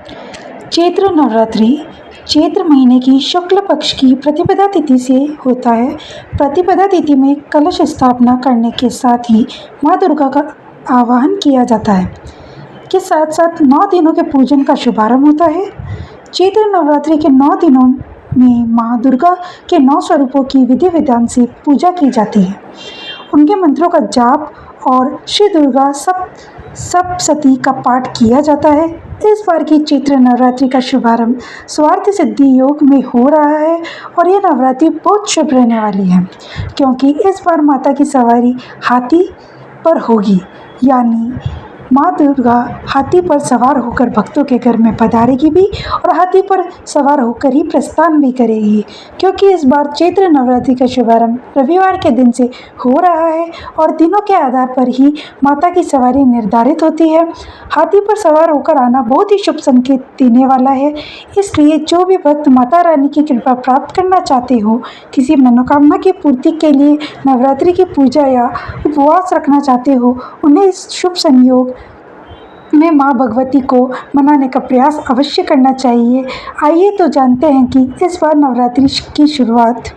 चैत्र नवरात्रि चैत्र महीने की शुक्ल पक्ष की प्रतिपदा तिथि से होता है। प्रतिपदा तिथि में कलश स्थापना करने के साथ ही माँ दुर्गा का आवाहन किया जाता है के साथ साथ 9 दिनों के पूजन का शुभारंभ होता है। चैत्र नवरात्रि के 9 दिनों में माँ दुर्गा के 9 स्वरूपों की विधि विधान से पूजा की जाती है। उनके मंत्रों का जाप और श्री दुर्गा सप्तशती का पाठ किया जाता है। इस बार की चैत्र नवरात्रि का शुभारंभ स्वार्थ सिद्धि योग में हो रहा है और यह नवरात्रि बहुत शुभ रहने वाली है, क्योंकि इस बार माता की सवारी हाथी पर होगी, यानी माँ दुर्गा हाथी पर सवार होकर भक्तों के घर में पधारेगी भी और हाथी पर सवार होकर ही प्रस्थान भी करेगी, क्योंकि इस बार चैत्र नवरात्रि का शुभारंभ रविवार के दिन से हो रहा है और दिनों के आधार पर ही माता की सवारी निर्धारित होती है। हाथी पर सवार होकर आना बहुत ही शुभ संकेत देने वाला है, इसलिए जो भी भक्त माता रानी की कृपा प्राप्त करना चाहते हो, किसी मनोकामना की पूर्ति के लिए नवरात्रि की पूजा या उपवास रखना चाहते हो, उन्हें इस शुभ संयोग में माँ भगवती को मनाने का प्रयास अवश्य करना चाहिए। आइए तो जानते हैं कि इस बार नवरात्रि की शुरुआत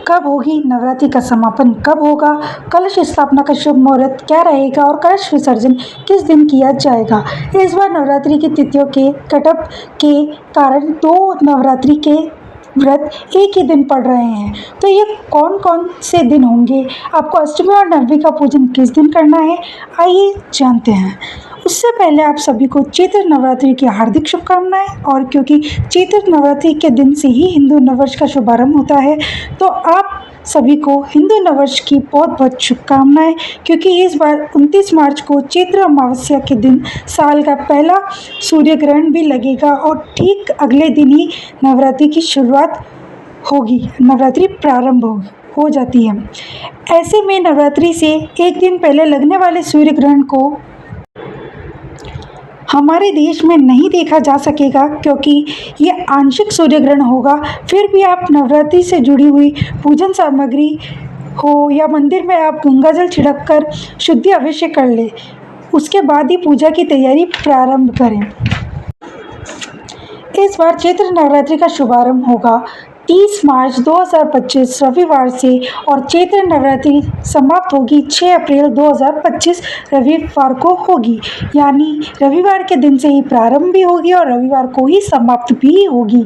कब होगी, नवरात्रि का समापन कब होगा, कलश स्थापना का शुभ मुहूर्त क्या रहेगा और कलश विसर्जन किस दिन किया जाएगा। इस बार नवरात्रि की तिथियों के कटअप के कारण 2 नवरात्रि के व्रत एक ही दिन पड़ रहे हैं, तो ये कौन कौन से दिन होंगे, आपको अष्टमी और नवमी का पूजन किस दिन करना है, आइए जानते हैं। उससे पहले आप सभी को चैत्र नवरात्रि की हार्दिक शुभकामनाएं। और क्योंकि चैत्र नवरात्रि के दिन से ही हिंदू नववर्ष का शुभारंभ होता है, तो आप सभी को हिंदू नववर्ष की बहुत बहुत शुभकामनाएं, क्योंकि इस बार 29 मार्च को चैत्र अमावस्या के दिन साल का पहला सूर्य ग्रहण भी लगेगा और ठीक अगले दिन ही नवरात्रि की शुरुआत होगी, नवरात्रि प्रारंभ हो जाती है। ऐसे में नवरात्रि से एक दिन पहले लगने वाले सूर्य ग्रहण को हमारे देश में नहीं देखा जा सकेगा, क्योंकि ये आंशिक सूर्य ग्रहण होगा। फिर भी आप नवरात्रि से जुड़ी हुई पूजन सामग्री हो या मंदिर में आप गंगाजल छिड़क कर शुद्धि अवश्य कर लें, उसके बाद ही पूजा की तैयारी प्रारंभ करें। इस बार चैत्र नवरात्रि का शुभारंभ होगा 30 मार्च 2025 रविवार से और चैत्र नवरात्रि समाप्त होगी 6 अप्रैल 2025 रविवार को होगी, यानी रविवार के दिन से ही प्रारंभ भी होगी और रविवार को ही समाप्त भी होगी।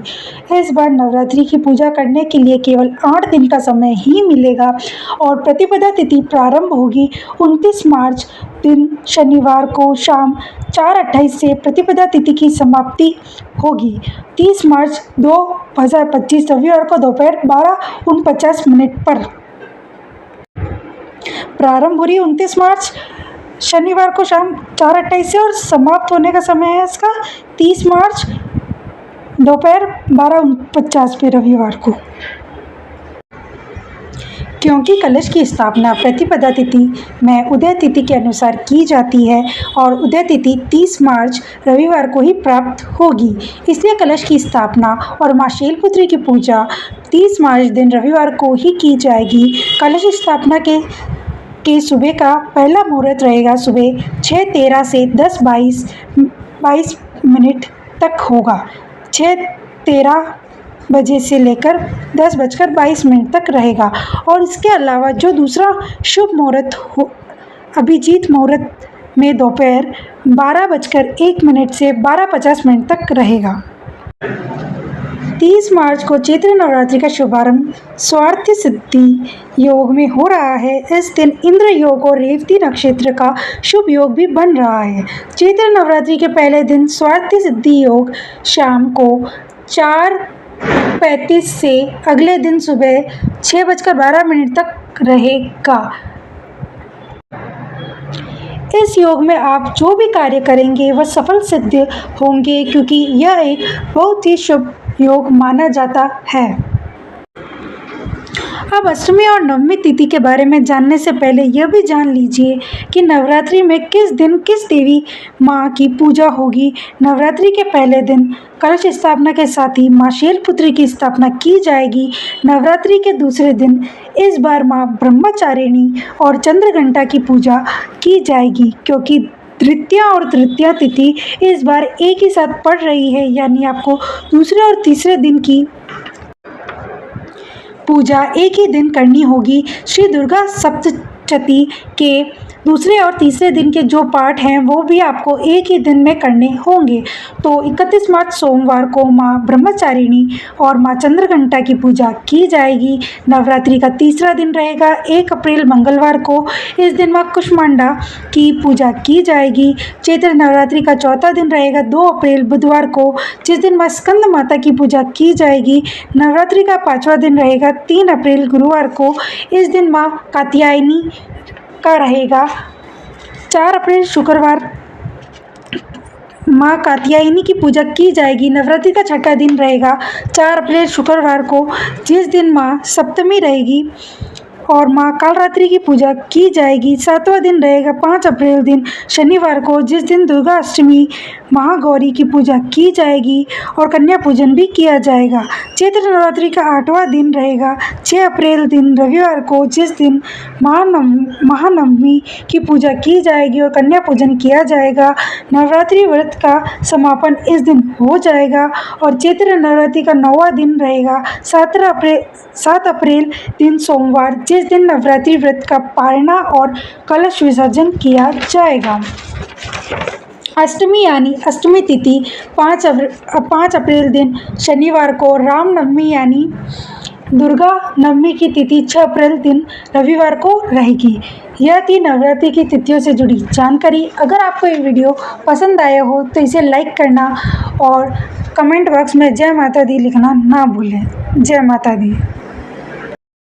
इस बार नवरात्रि की पूजा करने के लिए केवल 8 दिन का समय ही मिलेगा और प्रतिपदा तिथि प्रारंभ होगी 29 मार्च दिन शनिवार को शाम 4:28 से प्रतिपदा तिथि की समाप्ति होगी 30 मार्च 2025 रविवार को दोपहर 12:49 पर प्रारंभ हो रही 29 मार्च शनिवार को शाम 4:28 से और समाप्त होने का समय है इसका 30 मार्च दोपहर 12:49 पे रविवार को। क्योंकि कलश की स्थापना प्रतिपदा तिथि में उदय तिथि के अनुसार की जाती है और उदय तिथि 30 मार्च रविवार को ही प्राप्त होगी, इसलिए कलश की स्थापना और माँ शैलपुत्री की पूजा 30 मार्च दिन रविवार को ही की जाएगी। कलश स्थापना के सुबह का पहला मुहूर्त रहेगा सुबह 6:13 से 10:22 मिनट तक होगा। 6:13 बजे से लेकर 10:22 तक रहेगा और इसके अलावा जो दूसरा शुभ मुहूर्त अभिजीत मुहूर्त में दोपहर 12:01 से 12:50 तक रहेगा। 30 मार्च को चैत्र नवरात्रि का शुभारंभ स्वार्थ सिद्धि योग में हो रहा है। इस दिन इंद्र योग और रेवती नक्षत्र का शुभ योग भी बन रहा है। चैत्र नवरात्रि के पहले दिन स्वार्थ सिद्धि योग शाम को 4:35 से अगले दिन सुबह 6:12 तक रहेगा। इस योग में आप जो भी कार्य करेंगे वह सफल सिद्ध होंगे, क्योंकि यह एक बहुत ही शुभ योग माना जाता है। अब अष्टमी और नवमी तिथि के बारे में जानने से पहले यह भी जान लीजिए कि नवरात्रि में किस दिन किस देवी माँ की पूजा होगी। नवरात्रि के पहले दिन कलश स्थापना के साथ ही माँ शैलपुत्री की स्थापना की जाएगी। नवरात्रि के दूसरे दिन इस बार माँ ब्रह्मचारिणी और चंद्रघंटा की पूजा की जाएगी, क्योंकि द्वितीया और तृतीया तिथि इस बार एक ही साथ पड़ रही है, यानी आपको दूसरे और तीसरे दिन की पूजा एक ही दिन करनी होगी। श्री दुर्गा सप्तशती के दूसरे और तीसरे दिन के जो पाठ हैं वो भी आपको एक ही दिन में करने होंगे। तो 31 मार्च सोमवार को माँ ब्रह्मचारिणी और माँ चंद्रघंटा की पूजा की जाएगी। नवरात्रि का तीसरा दिन रहेगा 1 अप्रैल मंगलवार को। इस दिन माँ कुष्मांडा की पूजा की जाएगी। चैत्र नवरात्रि का चौथा दिन रहेगा 2 अप्रैल बुधवार को, जिस दिन माँ स्कंद माता की पूजा की जाएगी। नवरात्रि का 5वां दिन रहेगा 3 अप्रैल गुरुवार को। इस दिन माँ कात्यायनी का रहेगा। 4 अप्रैल शुक्रवार माँ कात्यायनी की पूजा की जाएगी। नवरात्रि का छठा दिन रहेगा 4 अप्रैल शुक्रवार को, जिस दिन माँ सप्तमी रहेगी और माँ कालरात्रि की पूजा की जाएगी। 7वां दिन रहेगा 5 अप्रैल दिन शनिवार को, जिस दिन दुर्गा अष्टमी महागौरी की पूजा की जाएगी और कन्या पूजन भी किया जाएगा। चैत्र नवरात्रि का 8वां दिन रहेगा 6 अप्रैल दिन रविवार को, जिस दिन महानवमी की पूजा की जाएगी और कन्या पूजन किया जाएगा। नवरात्रि व्रत का समापन इस दिन हो जाएगा और चैत्र नवरात्रि का 9वां दिन रहेगा 7 अप्रैल दिन सोमवार, जिस दिन नवरात्रि व्रत का पारणा और कलश विसर्जन किया जाएगा। अष्टमी यानी अष्टमी तिथि 5 अप्रैल दिन शनिवार को। रामनवमी यानी दुर्गा नवमी की तिथि 6 अप्रैल दिन रविवार को रहेगी। यह थी नवरात्रि की तिथियों से जुड़ी जानकारी। अगर आपको ये वीडियो पसंद आया हो तो इसे लाइक करना और कमेंट बॉक्स में जय माता दी लिखना ना भूलें। जय माता दी।